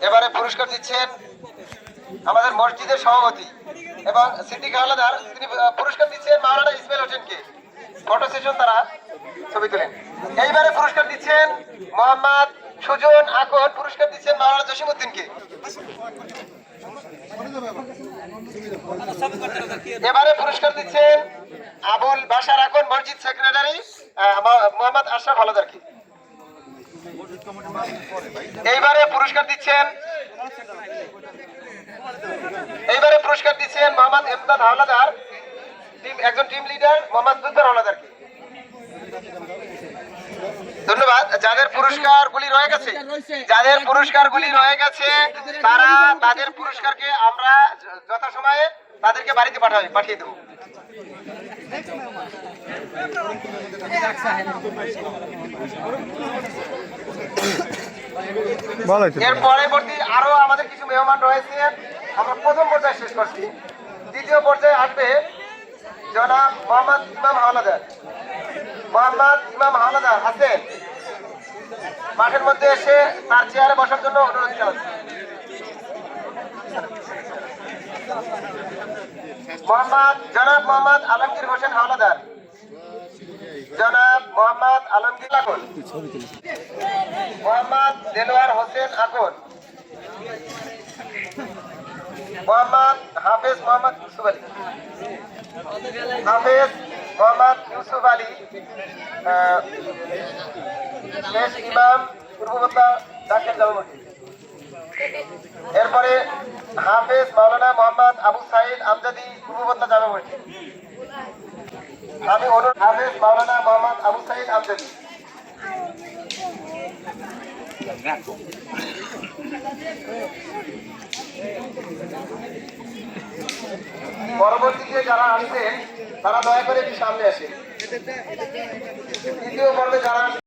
এবারে পুরস্কার দিচ্ছেন আমাদের মসজিদের সভাপতি এবং সিদ্দিক হাওলাদার। তিনি পুরস্কার দিচ্ছেন মাওলানা ইসমাইল হোসেনকে। ফটো সেশন তারা ছবি তোলেন। এইবারে পুরস্কার দিচ্ছেন মোহাম্মদ সুজন আকন। পুরস্কার দিচ্ছেন মাওলানা জসিমউদ্দিনকে। এবারে পুরস্কার দিচ্ছেন আবুল বাশার আকন মসজিদ সেক্রেটারি মোহাম্মদ আশরাফ হাওলাদারকে। এইবারে পুরস্কার দিচ্ছেন মোহাম্মদ এমদাদ হাওলাদার, একজন টিম লিডার মোহাম্মদ দুধর হাওলাদারকে। ধন্যবাদ। যাদের পুরস্কারগুলি রয়ে গেছে তারা তাদের পুরস্কারকে আমরা যথাসময়ে তাদেরকে বাড়িতে পাঠিয়ে দেব। এর পরবর্তী আরো আমাদের কিছু মেহমান রয়েছে। আমরা প্রথম পর্যায়ে শেষ করছি। দ্বিতীয় পর্যায়ে আসবে জনাব মোহাম্মদ ইমাম হাওলাদার আছেন মাঠের মধ্যে এসে তার চেয়ারে বসার জন্য অনুরোধ জানাচ্ছি। জনাব মোহাম্মদ আলমগীর হোসেন হাওলাদার, জনাব মোহাম্মদ আলমগীর আকন, মোহাম্মদ দেলোয়ার হোসেন আকন, মোহাম্মদ হাফেজ মোহাম্মদ ইউসুফ আলী, শেষ ইমাম পূর্ববর্তী দাখিল জামে মসজিদ। এরপরে হাফেজ মাওলানা মোহাম্মদ আবু সাইদ আমজাদি, পূর্ববর্তী জামে মসজিদ। আমি অনুরোধ হাফেজ মাওলানা মোহাম্মদ আবু সাইদ আমজাদি। পরবর্তীতে যারা আসবেন তারা দয়া করে একটু সামনে আসেন। তৃতীয় পর্বে যারা